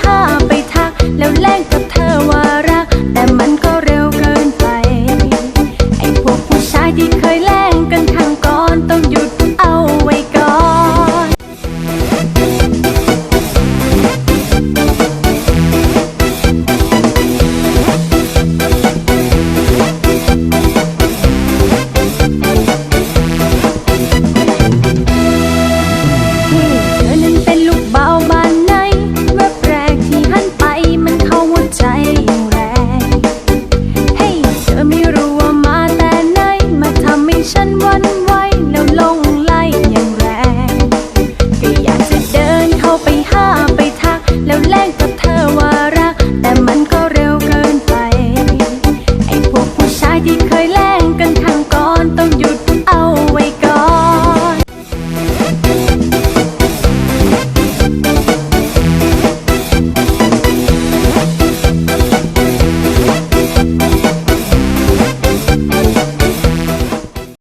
ห้าไปทักแล้วแลกกับเธอว่ารักแต่มันก็เร็วเกินไปไอ้พวกผู้ชายที่เคยแลกกันครั้งก่อนต้องหยุดเอาไว้ก่อน ฉันหวั่นไหวแล้วหลงไหลอย่างแรงก็อยากจะเดินเข้าไปห้าไปทักแล้วแลกกับเธอว่ารักแต่มันก็เร็วเกินไปไอ้พวกผู้ชายที่เคยแลก